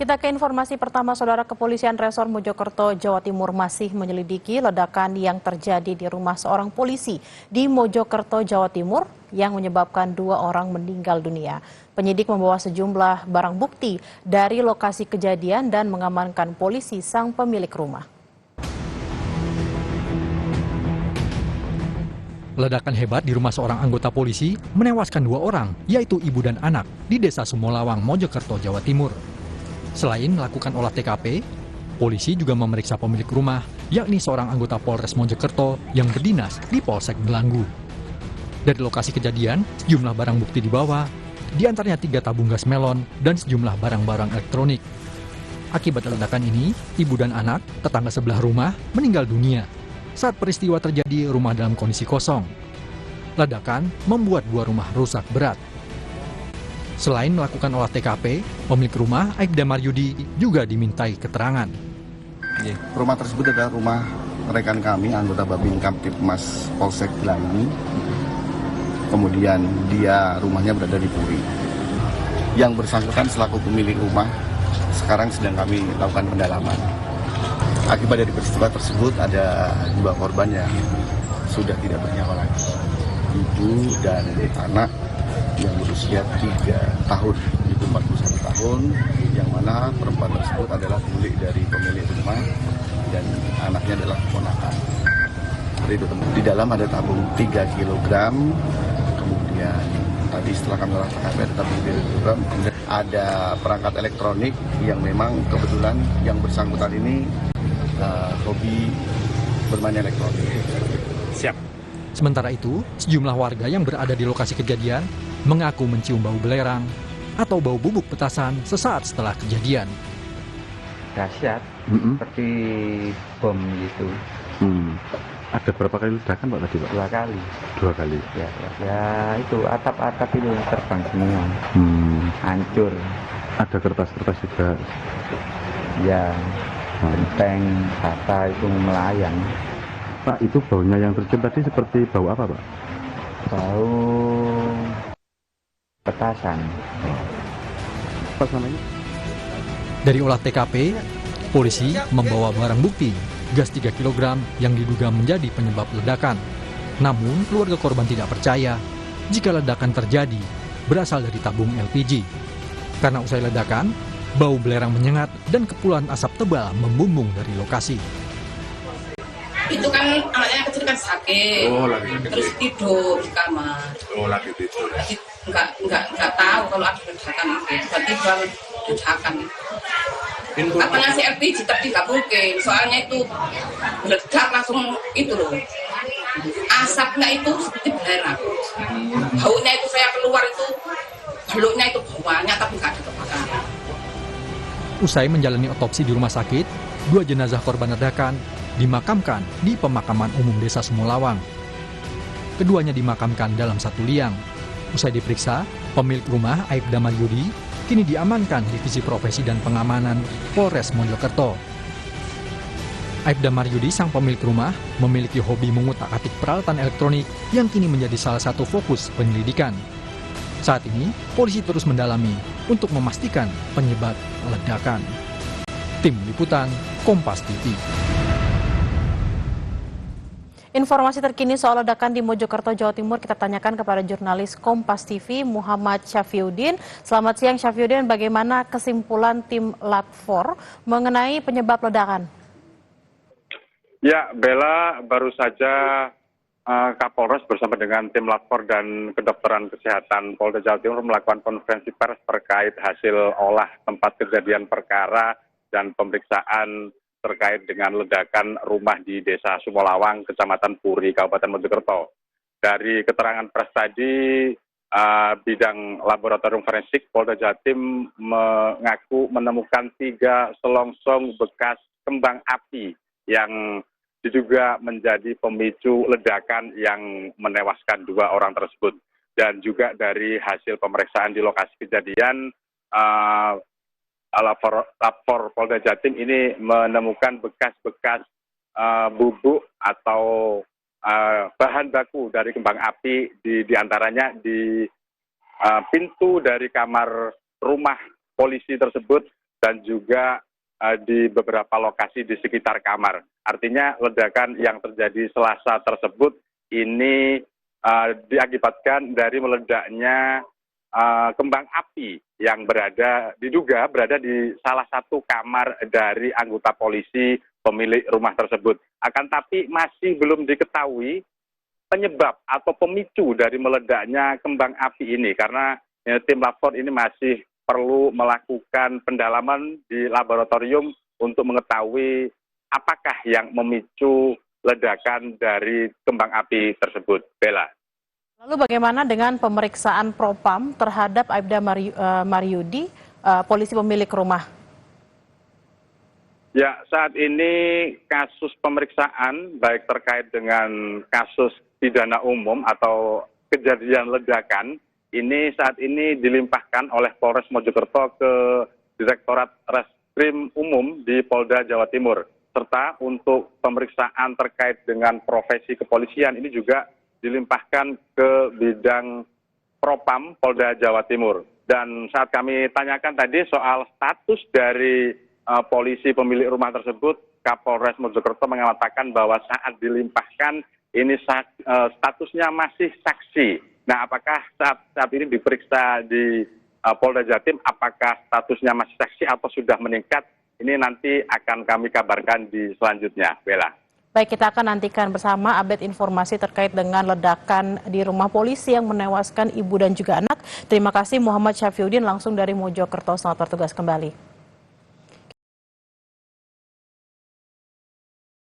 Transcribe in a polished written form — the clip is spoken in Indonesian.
Kita ke informasi pertama, Saudara. Kepolisian Resor Mojokerto, Jawa Timur masih menyelidiki ledakan yang terjadi di rumah seorang polisi di Mojokerto, Jawa Timur yang menyebabkan 2 orang meninggal dunia. Penyidik membawa sejumlah barang bukti dari lokasi kejadian dan mengamankan polisi sang pemilik rumah. Ledakan hebat di rumah seorang anggota polisi menewaskan 2 orang, yaitu ibu dan anak, di Desa Sumolawang, Mojokerto, Jawa Timur. Selain melakukan olah TKP, polisi juga memeriksa pemilik rumah, yakni seorang anggota Polres Mojokerto yang berdinas di Polsek Belanggu. Dari lokasi kejadian, sejumlah barang bukti dibawa, di antaranya 3 tabung gas melon dan sejumlah barang-barang elektronik. Akibat ledakan ini, ibu dan anak, tetangga sebelah rumah, meninggal dunia. Saat peristiwa terjadi, rumah dalam kondisi kosong. Ledakan membuat 2 rumah rusak berat. Selain melakukan olah TKP, pemilik rumah, Aibda Maryudi, juga dimintai keterangan. Rumah tersebut adalah rumah rekan kami, anggota Babin Kamtipmas Polsek Belanggu. Kemudian rumahnya berada di Puri. Yang bersangkutan selaku pemilik rumah sekarang sedang kami lakukan pendalaman. Akibat dari peristiwa tersebut ada 2 korban yang sudah tidak bernyawa lagi. Ibu dan anak yang berusia 3 tahun, itu 41 tahun, yang mana perempuan tersebut adalah milik dari pemilik rumah dan anaknya adalah keponakan. Seperti itu, di dalam ada tabung 3 kg, kemudian tadi setelah kami olah TKP ada tabung 3 kg, kemudian ada perangkat elektronik yang memang kebetulan yang bersangkutan ini hobi bermain elektronik. Siap. Sementara itu, sejumlah warga yang berada di lokasi kejadian mengaku mencium bau belerang atau bau bubuk petasan sesaat setelah kejadian. Dahsyat, seperti bom gitu. Ada berapa kali ledakan Pak tadi Pak? 2 kali. 2 kali. Ya itu atap-atap itu terbang semua. Hancur. Ada kertas-kertas juga. Ya, genteng, bata itu melayang. Pak, itu baunya yang tercium tadi seperti bau apa Pak? Bau petasan. Apa namanya? Dari olah TKP, polisi membawa barang bukti, gas 3 kg yang diduga menjadi penyebab ledakan. Namun, keluarga korban tidak percaya jika ledakan terjadi berasal dari tabung LPG. Karena usai ledakan, bau belerang menyengat dan kepulan asap tebal membumbung dari lokasi. Itu kan anaknya kecil kan sakit, terus tidur di kamar. Lagi tidur ya? Enggak tahu kalau ada ledakan itu, tiba-tiba ledakan. Katanya si LPG tapi nggak mungkin, soalnya itu meledak langsung itu loh. Asapnya itu seperti belerang. Baunya itu saya keluar itu, beluknya itu baunya tapi nggak ada kebakaran. Usai menjalani otopsi di rumah sakit, 2 jenazah korban ledakan dimakamkan di pemakaman umum Desa Sumolawang. Keduanya dimakamkan dalam satu liang. Usai diperiksa, pemilik rumah Aibda Maryudi kini diamankan Divisi Profesi dan Pengamanan Polres Mojokerto. Aibda Maryudi, sang pemilik rumah, memiliki hobi mengutak-atik peralatan elektronik yang kini menjadi salah satu fokus penyelidikan. Saat ini, polisi terus mendalami untuk memastikan penyebab ledakan. Tim Liputan, Kompas TV. Informasi terkini soal ledakan di Mojokerto, Jawa Timur kita tanyakan kepada jurnalis Kompas TV Muhammad Syafriuddin. Selamat siang Syafriuddin, bagaimana kesimpulan tim Lab 4 mengenai penyebab ledakan? Ya, Bella, baru saja Kapolres bersama dengan tim Lab 4 dan Kedokteran Kesehatan Polda Jawa Timur melakukan konferensi pers terkait hasil olah tempat kejadian perkara dan pemeriksaan terkait dengan ledakan rumah di Desa Sumolawang, Kecamatan Puri, Kabupaten Mojokerto. Dari keterangan pers tadi, bidang laboratorium forensik Polda Jatim mengaku menemukan 3 selongsong bekas kembang api yang diduga menjadi pemicu ledakan yang menewaskan 2 orang tersebut. Dan juga dari hasil pemeriksaan di lokasi kejadian, Lab 4 Polda Jatim ini menemukan bekas-bekas bubuk atau bahan baku dari kembang api di antaranya di pintu dari kamar rumah polisi tersebut dan juga di beberapa lokasi di sekitar kamar. Artinya ledakan yang terjadi Selasa tersebut ini diakibatkan dari meledaknya kembang api yang diduga berada di salah satu kamar dari anggota polisi pemilik rumah tersebut. Akan tapi masih belum diketahui penyebab atau pemicu dari meledaknya kembang api ini, karena tim lapor ini masih perlu melakukan pendalaman di laboratorium untuk mengetahui apakah yang memicu ledakan dari kembang api tersebut. Bella. Lalu bagaimana dengan pemeriksaan propam terhadap Aibda Maryudi, polisi pemilik rumah? Ya, saat ini kasus pemeriksaan baik terkait dengan kasus pidana umum atau kejadian ledakan ini saat ini dilimpahkan oleh Polres Mojokerto ke Direktorat Reskrim Umum di Polda Jawa Timur. Serta untuk pemeriksaan terkait dengan profesi kepolisian ini juga dilimpahkan ke bidang Propam Polda Jawa Timur. Dan saat kami tanyakan tadi soal status dari polisi pemilik rumah tersebut, Kapolres Mojokerto mengatakan bahwa saat dilimpahkan ini statusnya masih saksi. Nah, apakah saat ini diperiksa di Polda Jatim, apakah statusnya masih saksi atau sudah meningkat? Ini nanti akan kami kabarkan di selanjutnya, Bella. Baik, kita akan nantikan bersama update informasi terkait dengan ledakan di rumah polisi yang menewaskan ibu dan juga anak. Terima kasih Muhammad Syafiuddin langsung dari Mojokerto. Selamat bertugas kembali.